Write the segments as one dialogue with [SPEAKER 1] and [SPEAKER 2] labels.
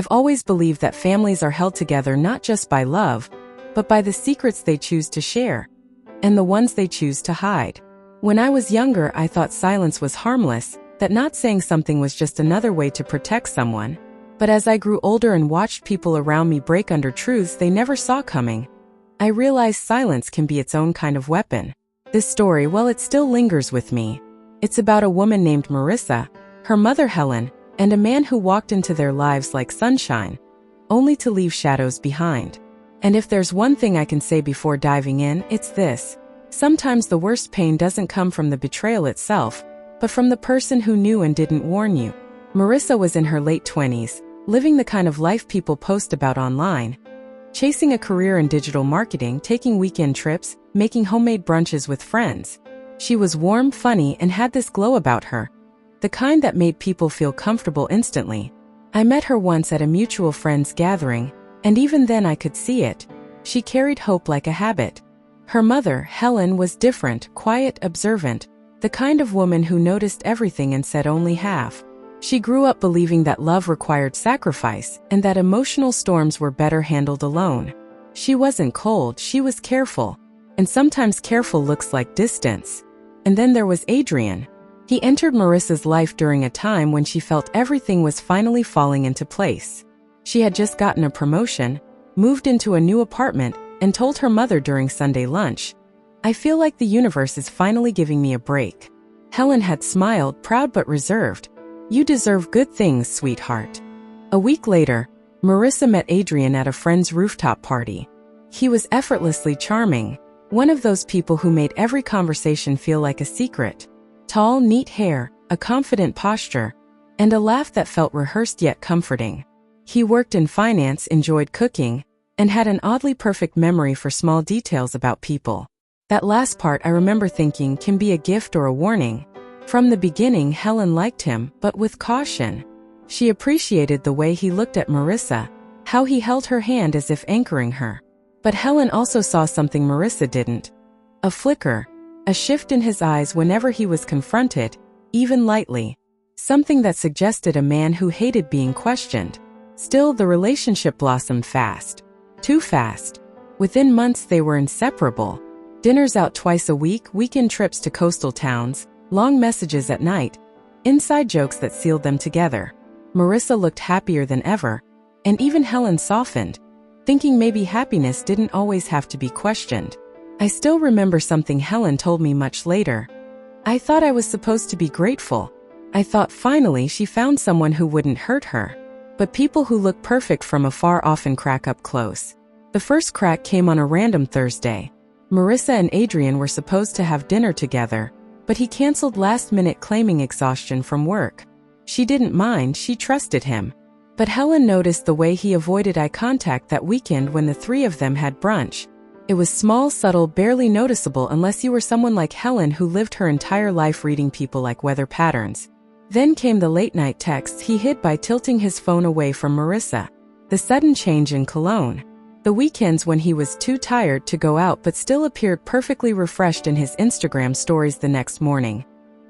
[SPEAKER 1] I've always believed that families are held together not just by love, but by the secrets they choose to share, and the ones they choose to hide. When I was younger, I thought silence was harmless, that not saying something was just another way to protect someone. But as I grew older and watched people around me break under truths they never saw coming, I realized silence can be its own kind of weapon. This story, well, it still lingers with me. It's about a woman named Marissa, her mother Helen, and a man who walked into their lives like sunshine, only to leave shadows behind. And if there's one thing I can say before diving in, it's this. Sometimes the worst pain doesn't come from the betrayal itself, but from the person who knew and didn't warn you. Marissa was in her late 20s, living the kind of life people post about online, chasing a career in digital marketing, taking weekend trips, making homemade brunches with friends. She was warm, funny, and had this glow about her, the kind that made people feel comfortable instantly. I met her once at a mutual friend's gathering, and even then I could see it. She carried hope like a habit. Her mother, Helen, was different, quiet, observant, the kind of woman who noticed everything and said only half. She grew up believing that love required sacrifice, and that emotional storms were better handled alone. She wasn't cold, she was careful. And sometimes careful looks like distance. And then there was Adrian. He entered Marissa's life during a time when she felt everything was finally falling into place. She had just gotten a promotion, moved into a new apartment, and told her mother during Sunday lunch, "I feel like the universe is finally giving me a break." Helen had smiled, proud but reserved. "You deserve good things, sweetheart." A week later, Marissa met Adrian at a friend's rooftop party. He was effortlessly charming, one of those people who made every conversation feel like a secret. Tall, neat hair, a confident posture, and a laugh that felt rehearsed yet comforting. He worked in finance, enjoyed cooking, and had an oddly perfect memory for small details about people. That last part, I remember thinking, can be a gift or a warning. From the beginning, Helen liked him, but with caution. She appreciated the way he looked at Marissa, how he held her hand as if anchoring her. But Helen also saw something Marissa didn't. A flicker, a shift in his eyes whenever he was confronted, even lightly. Something that suggested a man who hated being questioned. Still, the relationship blossomed fast. Too fast. Within months they were inseparable. Dinners out twice a week, weekend trips to coastal towns, long messages at night, inside jokes that sealed them together. Marissa looked happier than ever, and even Helen softened, thinking maybe happiness didn't always have to be questioned. I still remember something Helen told me much later. "I thought I was supposed to be grateful. I thought finally she found someone who wouldn't hurt her. But people who look perfect from afar often crack up close." The first crack came on a random Thursday. Marissa and Adrian were supposed to have dinner together, but he canceled last minute, claiming exhaustion from work. She didn't mind, she trusted him. But Helen noticed the way he avoided eye contact that weekend when the three of them had brunch. It was small, subtle, barely noticeable unless you were someone like Helen who lived her entire life reading people like weather patterns. Then came the late-night texts he hid by tilting his phone away from Marissa. The sudden change in cologne. The weekends when he was too tired to go out but still appeared perfectly refreshed in his Instagram stories the next morning.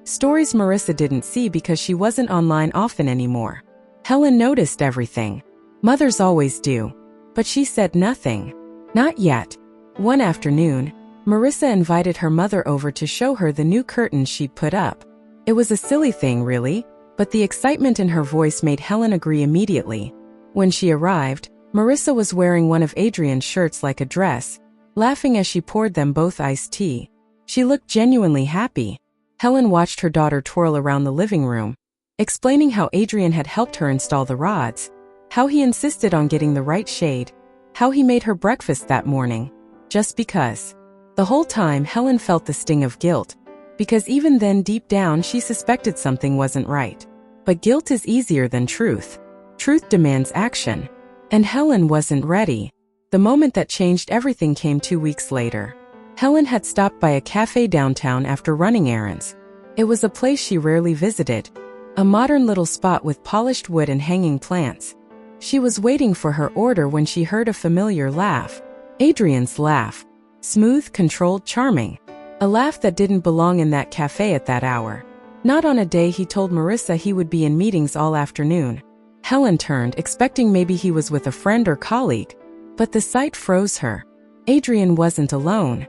[SPEAKER 1] Stories Marissa didn't see because she wasn't online often anymore. Helen noticed everything. Mothers always do. But she said nothing. Not yet. One afternoon, Marissa invited her mother over to show her the new curtains she'd put up. It was a silly thing, really, but the excitement in her voice made Helen agree immediately. When she arrived, Marissa was wearing one of Adrian's shirts like a dress, laughing as she poured them both iced tea. She looked genuinely happy. Helen watched her daughter twirl around the living room, explaining how Adrian had helped her install the rods, how he insisted on getting the right shade, how he made her breakfast that morning, just because. The whole time Helen felt the sting of guilt, because even then deep down she suspected something wasn't right. But guilt is easier than truth. Truth demands action. And Helen wasn't ready. The moment that changed everything came 2 weeks later. Helen had stopped by a cafe downtown after running errands. It was a place she rarely visited, a modern little spot with polished wood and hanging plants. She was waiting for her order when she heard a familiar laugh. Adrian's laugh. Smooth, controlled, charming. A laugh that didn't belong in that cafe at that hour. Not on a day he told Marissa he would be in meetings all afternoon. Helen turned, expecting maybe he was with a friend or colleague, but the sight froze her. Adrian wasn't alone.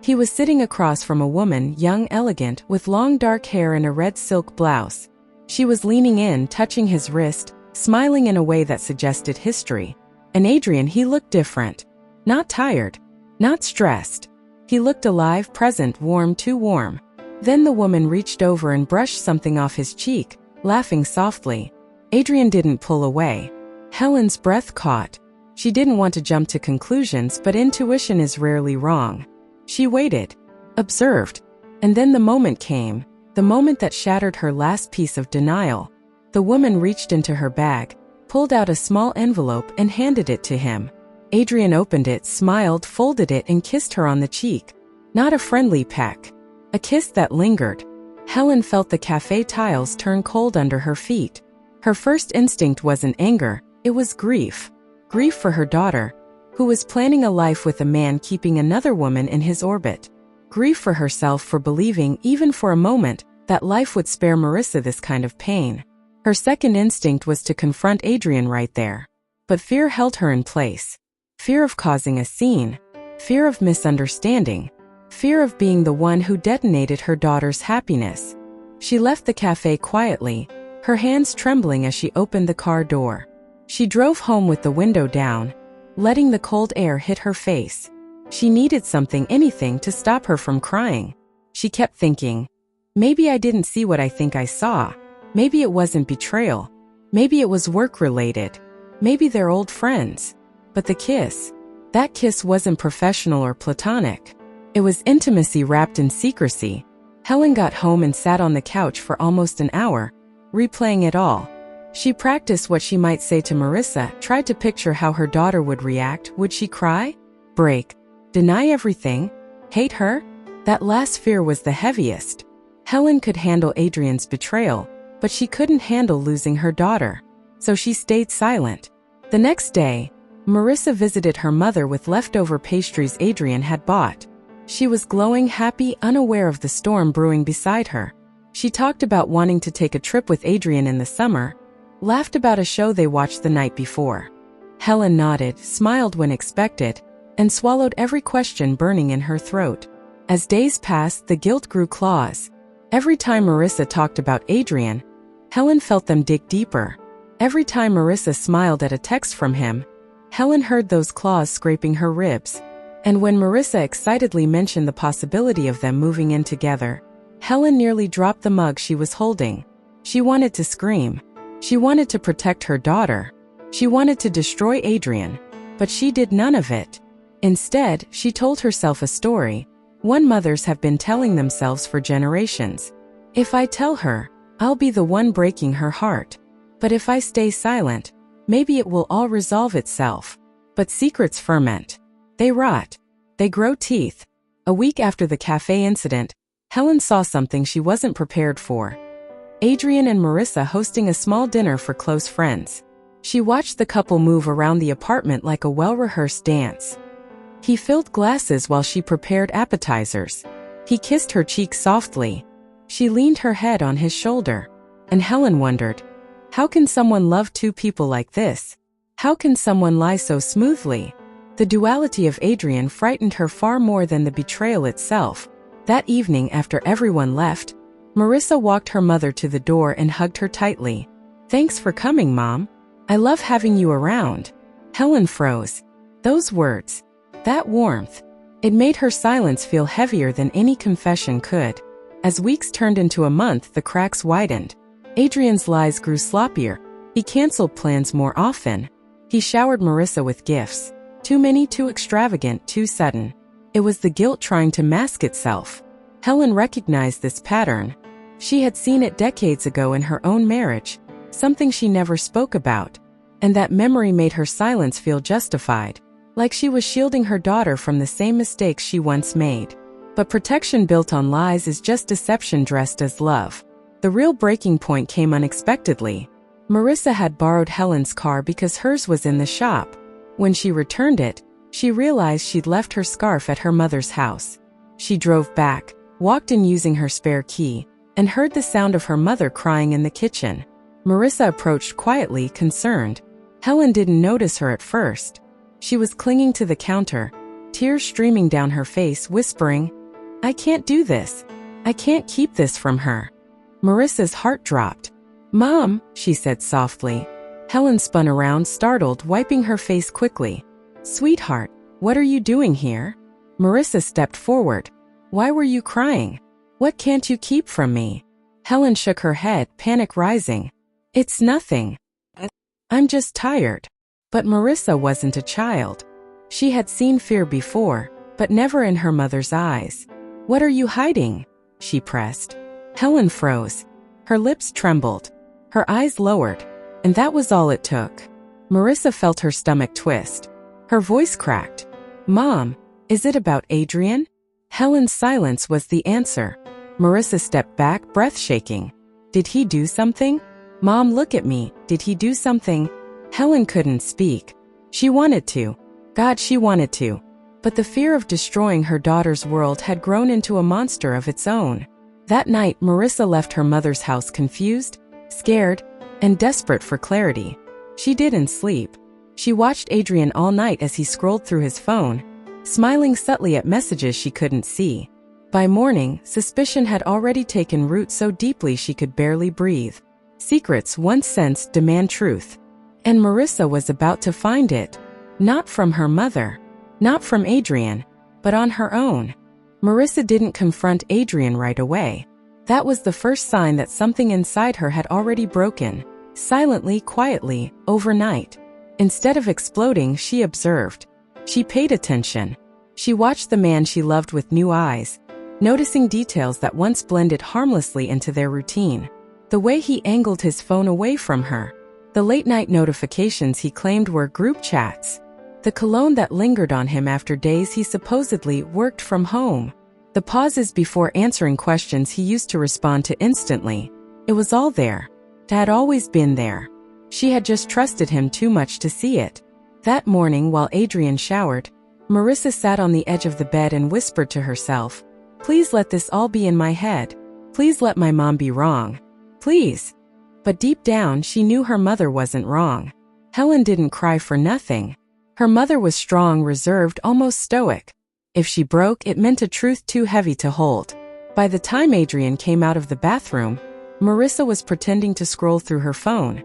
[SPEAKER 1] He was sitting across from a woman, young, elegant, with long dark hair and a red silk blouse. She was leaning in, touching his wrist, smiling in a way that suggested history. And Adrian, he looked different. Not tired. Not stressed. He looked alive, present, warm, too warm. Then the woman reached over and brushed something off his cheek, laughing softly. Adrian didn't pull away. Helen's breath caught. She didn't want to jump to conclusions, but intuition is rarely wrong. She waited, observed, and then the moment came, the moment that shattered her last piece of denial. The woman reached into her bag, pulled out a small envelope and handed it to him. Adrian opened it, smiled, folded it and kissed her on the cheek. Not a friendly peck. A kiss that lingered. Helen felt the cafe tiles turn cold under her feet. Her first instinct wasn't anger, it was grief. Grief for her daughter, who was planning a life with a man keeping another woman in his orbit. Grief for herself for believing, even for a moment, that life would spare Marissa this kind of pain. Her second instinct was to confront Adrian right there. But fear held her in place. Fear of causing a scene. Fear of misunderstanding. Fear of being the one who detonated her daughter's happiness. She left the cafe quietly, her hands trembling as she opened the car door. She drove home with the window down, letting the cold air hit her face. She needed something, anything, to stop her from crying. She kept thinking, maybe I didn't see what I think I saw. Maybe it wasn't betrayal. Maybe it was work-related. Maybe they're old friends. But the kiss, that kiss wasn't professional or platonic. It was intimacy wrapped in secrecy. Helen got home and sat on the couch for almost an hour, replaying it all. She practiced what she might say to Marissa, tried to picture how her daughter would react. Would she cry? Break? Deny everything? Hate her? That last fear was the heaviest. Helen could handle Adrian's betrayal, but she couldn't handle losing her daughter. So she stayed silent. The next day, Marissa visited her mother with leftover pastries Adrian had bought. She was glowing, happy, unaware of the storm brewing beside her. She talked about wanting to take a trip with Adrian in the summer, laughed about a show they watched the night before. Helen nodded, smiled when expected, and swallowed every question burning in her throat. As days passed, the guilt grew claws. Every time Marissa talked about Adrian, Helen felt them dig deeper. Every time Marissa smiled at a text from him, Helen heard those claws scraping her ribs. And when Marissa excitedly mentioned the possibility of them moving in together, Helen nearly dropped the mug she was holding. She wanted to scream. She wanted to protect her daughter. She wanted to destroy Adrian, but she did none of it. Instead, she told herself a story, one mothers have been telling themselves for generations. If I tell her, I'll be the one breaking her heart. But if I stay silent, maybe it will all resolve itself. But secrets ferment. They rot. They grow teeth. A week after the cafe incident, Helen saw something she wasn't prepared for. Adrian and Marissa hosting a small dinner for close friends. She watched the couple move around the apartment like a well-rehearsed dance. He filled glasses while she prepared appetizers. He kissed her cheek softly. She leaned her head on his shoulder. And Helen wondered, how can someone love two people like this? How can someone lie so smoothly? The duality of Adrian frightened her far more than the betrayal itself. That evening, after everyone left, Marissa walked her mother to the door and hugged her tightly. Thanks for coming, Mom. I love having you around. Helen froze. Those words. That warmth. It made her silence feel heavier than any confession could. As weeks turned into a month, the cracks widened. Adrian's lies grew sloppier. He canceled plans more often. He showered Marissa with gifts. Too many, too extravagant, too sudden. It was the guilt trying to mask itself. Helen recognized this pattern. She had seen it decades ago in her own marriage, something she never spoke about. And that memory made her silence feel justified, like she was shielding her daughter from the same mistakes she once made. But protection built on lies is just deception dressed as love. The real breaking point came unexpectedly. Marissa had borrowed Helen's car because hers was in the shop. When she returned it, she realized she'd left her scarf at her mother's house. She drove back, walked in using her spare key, and heard the sound of her mother crying in the kitchen. Marissa approached quietly, concerned. Helen didn't notice her at first. She was clinging to the counter, tears streaming down her face, whispering, "I can't do this. I can't keep this from her." Marissa's heart dropped. "Mom," she said softly. Helen spun around, startled, wiping her face quickly. "Sweetheart, what are you doing here?" Marissa stepped forward. "Why were you crying? What can't you keep from me?" Helen shook her head, panic rising. "It's nothing. I'm just tired." But Marissa wasn't a child. She had seen fear before, but never in her mother's eyes. "What are you hiding?" she pressed. Helen froze. Her lips trembled. Her eyes lowered. And that was all it took. Marissa felt her stomach twist. Her voice cracked. "Mom, is it about Adrian?" Helen's silence was the answer. Marissa stepped back, breath shaking. "Did he do something? Mom, look at me. Did he do something?" Helen couldn't speak. She wanted to. God, she wanted to. But the fear of destroying her daughter's world had grown into a monster of its own. That night, Marissa left her mother's house confused, scared, and desperate for clarity. She didn't sleep. She watched Adrian all night as he scrolled through his phone, smiling subtly at messages she couldn't see. By morning, suspicion had already taken root so deeply she could barely breathe. Secrets once sensed demand truth. And Marissa was about to find it. Not from her mother, not from Adrian, but on her own. Marissa didn't confront Adrian right away. That was the first sign that something inside her had already broken, silently, quietly, overnight. Instead of exploding, she observed. She paid attention. She watched the man she loved with new eyes, noticing details that once blended harmlessly into their routine. The way he angled his phone away from her. The late-night notifications he claimed were group chats. The cologne that lingered on him after days he supposedly worked from home. The pauses before answering questions he used to respond to instantly. It was all there. It had always been there. She had just trusted him too much to see it. That morning, while Adrian showered, Marissa sat on the edge of the bed and whispered to herself, "Please let this all be in my head. Please let my mom be wrong. Please." But deep down, she knew her mother wasn't wrong. Helen didn't cry for nothing. Her mother was strong, reserved, almost stoic. If she broke, it meant a truth too heavy to hold. By the time Adrian came out of the bathroom, Marissa was pretending to scroll through her phone.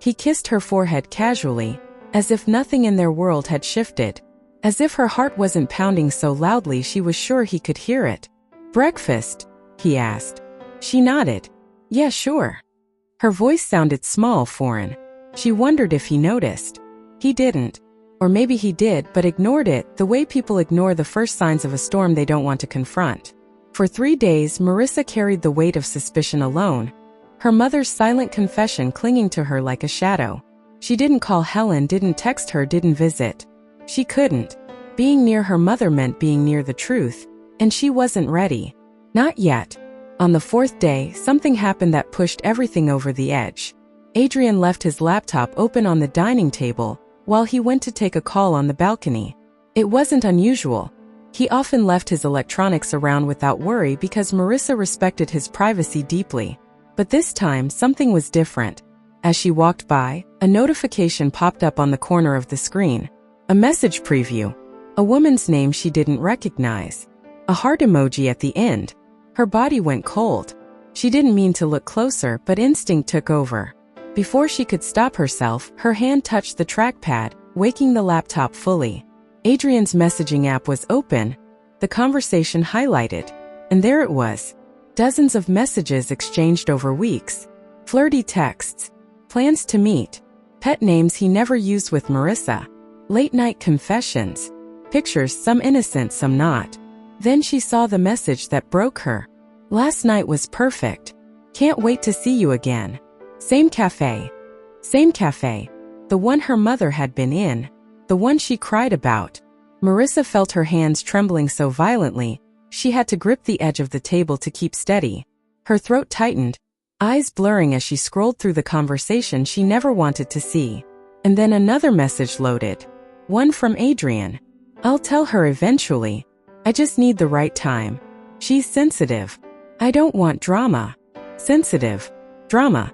[SPEAKER 1] He kissed her forehead casually, as if nothing in their world had shifted. As if her heart wasn't pounding so loudly she was sure he could hear it. "Breakfast?" he asked. She nodded. "Yeah, sure." Her voice sounded small, foreign. She wondered if he noticed. He didn't. Or maybe he did, but ignored it, the way people ignore the first signs of a storm they don't want to confront. For 3 days, Marissa carried the weight of suspicion alone, her mother's silent confession clinging to her like a shadow. She didn't call Helen, didn't text her, didn't visit. She couldn't. Being near her mother meant being near the truth, and she wasn't ready. Not yet. On the 4th day, something happened that pushed everything over the edge. Adrian left his laptop open on the dining table while he went to take a call on the balcony. It wasn't unusual. He often left his electronics around without worry because Marissa respected his privacy deeply. But this time, something was different. As she walked by, a notification popped up on the corner of the screen. A message preview. A woman's name she didn't recognize. A heart emoji at the end. Her body went cold. She didn't mean to look closer, but instinct took over. Before she could stop herself, her hand touched the trackpad, waking the laptop fully. Adrian's messaging app was open, the conversation highlighted, and there it was. Dozens of messages exchanged over weeks. Flirty texts, plans to meet, pet names he never used with Marissa, late-night confessions, pictures, some innocent, some not. Then she saw the message that broke her. "Last night was perfect. Can't wait to see you again. Same cafe." Same cafe. The one her mother had been in. The one she cried about. Marissa felt her hands trembling so violently, she had to grip the edge of the table to keep steady. Her throat tightened, eyes blurring as she scrolled through the conversation she never wanted to see. And then another message loaded. One from Adrian. "I'll tell her eventually. I just need the right time. She's sensitive. I don't want drama." Sensitive. Drama.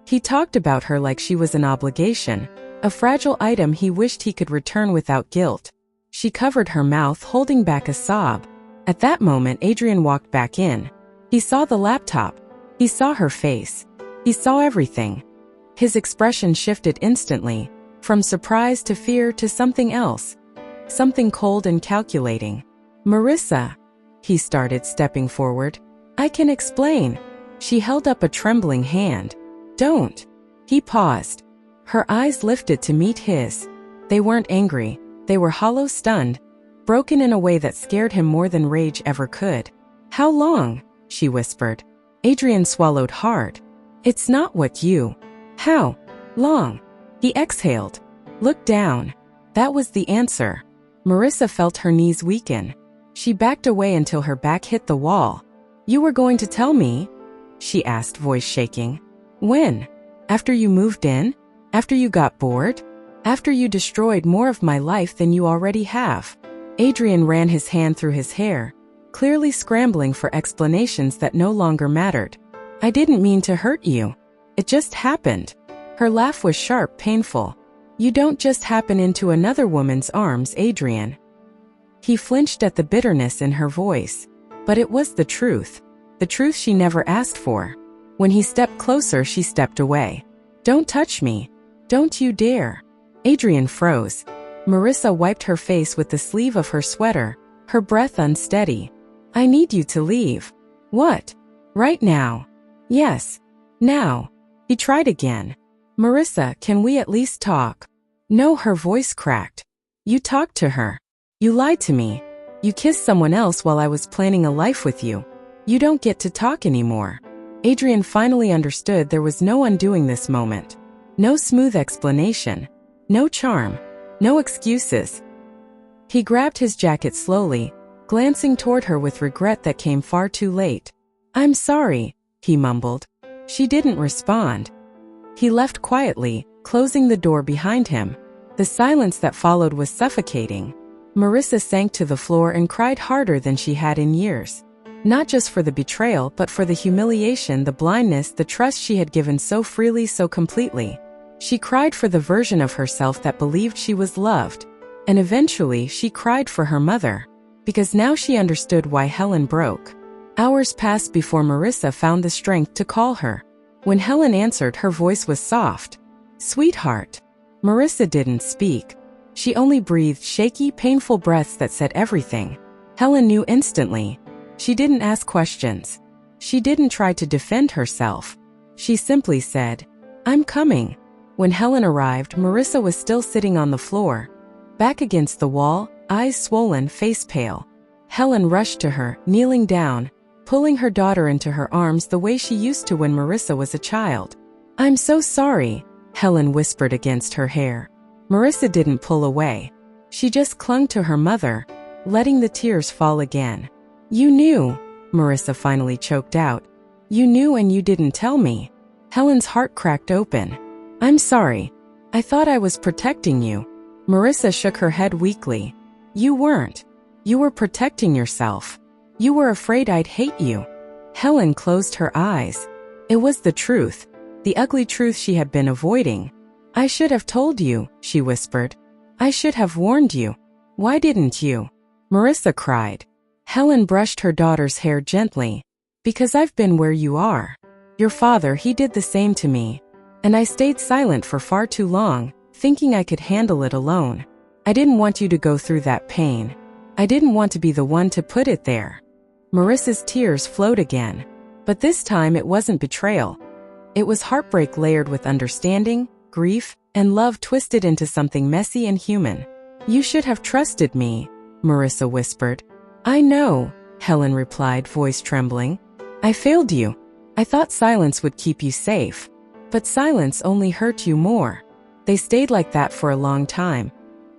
[SPEAKER 1] He talked about her like she was an obligation, a fragile item he wished he could return without guilt. She covered her mouth, holding back a sob. At that moment, Adrian walked back in. He saw the laptop. He saw her face. He saw everything. His expression shifted instantly, from surprise to fear to something else. Something cold and calculating. "Marissa," he started, stepping forward. "I can explain." She held up a trembling hand. "Don't." He paused. Her eyes lifted to meet his. They weren't angry. They were hollow, stunned, broken in a way that scared him more than rage ever could. "How long?" she whispered. Adrian swallowed hard. "It's not what you..." "How long?" He exhaled. "Look down." That was the answer. Marissa felt her knees weaken. She backed away until her back hit the wall. "You were going to tell me?" she asked, voice shaking. "When? After you moved in? After you got bored? After you destroyed more of my life than you already have?" Adrian ran his hand through his hair, clearly scrambling for explanations that no longer mattered. "I didn't mean to hurt you. It just happened." Her laugh was sharp, painful. "You don't just happen into another woman's arms, Adrian." He flinched at the bitterness in her voice. But it was the truth. The truth she never asked for. When he stepped closer, she stepped away. "Don't touch me. Don't you dare." Adrian froze. Marissa wiped her face with the sleeve of her sweater, her breath unsteady. "I need you to leave." "What? Right now?" "Yes. Now." He tried again. "Marissa, can we at least talk?" "No," her voice cracked. "You talked to her. You lied to me. You kissed someone else while I was planning a life with you. You don't get to talk anymore." Adrian finally understood there was no undoing this moment. No smooth explanation. No charm. No excuses. He grabbed his jacket slowly, glancing toward her with regret that came far too late. "I'm sorry," he mumbled. She didn't respond. He left quietly, closing the door behind him. The silence that followed was suffocating. Marissa sank to the floor and cried harder than she had in years. Not just for the betrayal, but for the humiliation, the blindness, the trust she had given so freely, so completely. She cried for the version of herself that believed she was loved. And eventually, she cried for her mother. Because now she understood why Helen broke. Hours passed before Marissa found the strength to call her. When Helen answered, her voice was soft. "Sweetheart." Marissa didn't speak. She only breathed shaky, painful breaths that said everything. Helen knew instantly. She didn't ask questions. She didn't try to defend herself. She simply said, "I'm coming." When Helen arrived, Marissa was still sitting on the floor, back against the wall, eyes swollen, face pale. Helen rushed to her, kneeling down, pulling her daughter into her arms the way she used to when Marissa was a child. "I'm so sorry," Helen whispered against her hair. Marissa didn't pull away. She just clung to her mother, letting the tears fall again. "You knew," Marissa finally choked out. "You knew and you didn't tell me." Helen's heart cracked open. "I'm sorry. I thought I was protecting you." Marissa shook her head weakly. "You weren't. You were protecting yourself. You were afraid I'd hate you." Helen closed her eyes. It was the truth. The ugly truth she had been avoiding. "I should have told you," she whispered. "I should have warned you. Why didn't you?" Marissa cried. Helen brushed her daughter's hair gently. "Because I've been where you are. Your father, he did the same to me. And I stayed silent for far too long, thinking I could handle it alone. I didn't want you to go through that pain. I didn't want to be the one to put it there." Marissa's tears flowed again. But this time it wasn't betrayal. It was heartbreak layered with understanding, grief, and love twisted into something messy and human. "You should have trusted me," Marissa whispered. "I know," Helen replied, voice trembling. "I failed you. I thought silence would keep you safe. But silence only hurt you more." They stayed like that for a long time,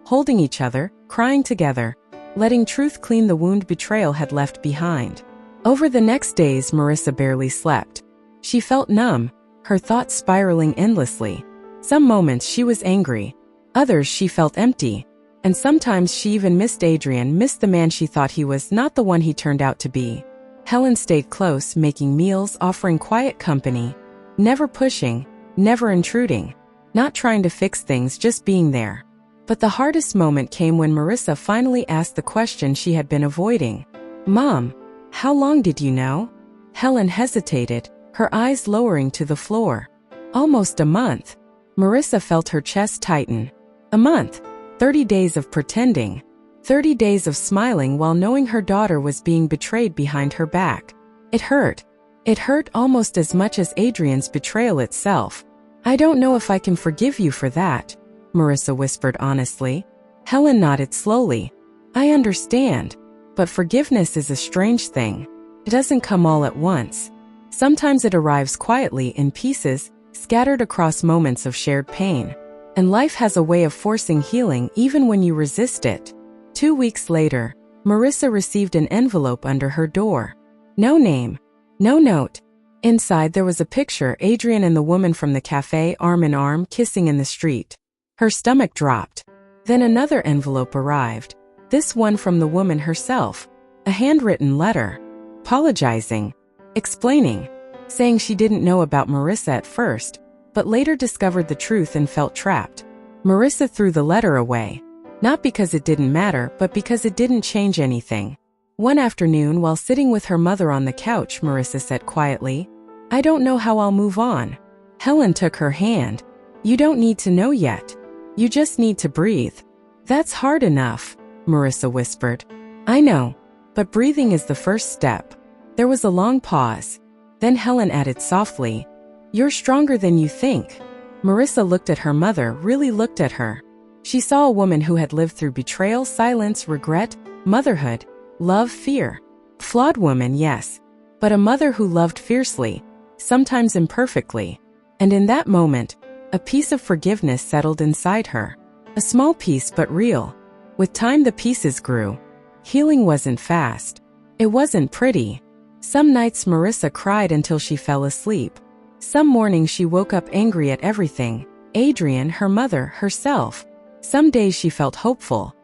[SPEAKER 1] holding each other, crying together, letting truth clean the wound betrayal had left behind. Over the next days, Marissa barely slept. She felt numb, her thoughts spiraling endlessly. Some moments she was angry. Others she felt empty. And sometimes she even missed Adrian, missed the man she thought he was, not the one he turned out to be. Helen stayed close, making meals, offering quiet company. Never pushing, never intruding, not trying to fix things, just being there. But the hardest moment came when Marissa finally asked the question she had been avoiding. "Mom, how long did you know?" Helen hesitated, her eyes lowering to the floor. "Almost a month." Marissa felt her chest tighten. A month. 30 days of pretending. 30 days of smiling while knowing her daughter was being betrayed behind her back. It hurt. It hurt almost as much as Adrian's betrayal itself. "I don't know if I can forgive you for that," Marissa whispered honestly. Helen nodded slowly. "I understand. But forgiveness is a strange thing. It doesn't come all at once. Sometimes it arrives quietly in pieces, scattered across moments of shared pain. And life has a way of forcing healing even when you resist it." 2 weeks later, Marissa received an envelope under her door. No name. No note. Inside there was a picture: Adrian and the woman from the cafe, arm in arm, kissing in the street. Her stomach dropped. Then another envelope arrived. This one from the woman herself. A handwritten letter. Apologizing. Explaining. Saying she didn't know about Marissa at first, but later discovered the truth and felt trapped. Marissa threw the letter away. Not because it didn't matter, but because it didn't change anything. One afternoon, while sitting with her mother on the couch, Marissa said quietly, "I don't know how I'll move on." Helen took her hand. "You don't need to know yet. You just need to breathe." "That's hard enough," Marissa whispered. "I know, but breathing is the first step." There was a long pause. Then Helen added softly, "You're stronger than you think." Marissa looked at her mother, really looked at her. She saw a woman who had lived through betrayal, silence, regret, motherhood, love, fear. Flawed woman, yes, but a mother who loved fiercely, sometimes imperfectly. And in that moment, a piece of forgiveness settled inside her. A small piece, but real. With time, the pieces grew. Healing wasn't fast. It wasn't pretty. Some nights Marissa cried until she fell asleep. Some mornings she woke up angry at everything: Adrian, her mother, herself. Some days she felt hopeful.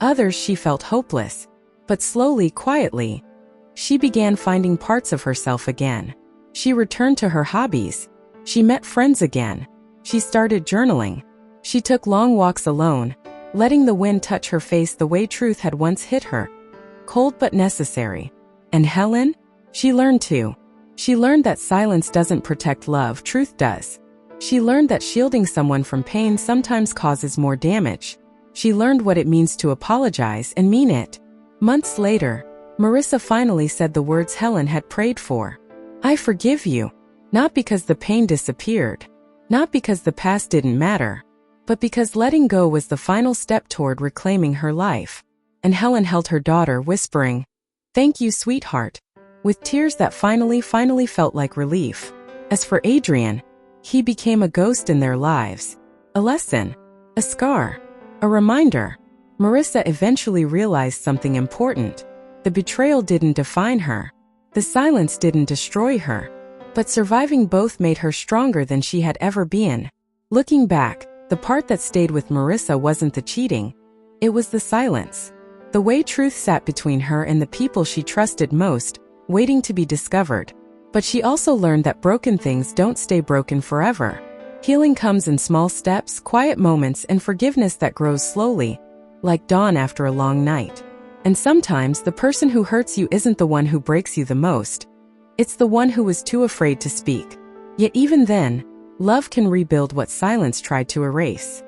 [SPEAKER 1] Others she felt hopeless. But slowly, quietly, she began finding parts of herself again. She returned to her hobbies. She met friends again. She started journaling. She took long walks alone, letting the wind touch her face the way truth had once hit her. Cold but necessary. And Helen? She learned too. She learned that silence doesn't protect love, truth does. She learned that shielding someone from pain sometimes causes more damage. She learned what it means to apologize and mean it. Months later, Marissa finally said the words Helen had prayed for. "I forgive you." Not because the pain disappeared. Not because the past didn't matter. But because letting go was the final step toward reclaiming her life. And Helen held her daughter, whispering, "Thank you, sweetheart," with tears that finally felt like relief. As for Adrian, he became a ghost in their lives. A lesson. A scar. A reminder. Marissa eventually realized something important. The betrayal didn't define her. The silence didn't destroy her. But surviving both made her stronger than she had ever been. Looking back, the part that stayed with Marissa wasn't the cheating. It was the silence. The way truth sat between her and the people she trusted most, waiting to be discovered. But she also learned that broken things don't stay broken forever. Healing comes in small steps, quiet moments, and forgiveness that grows slowly, like dawn after a long night. And sometimes the person who hurts you isn't the one who breaks you the most. It's the one who was too afraid to speak. Yet even then, love can rebuild what silence tried to erase.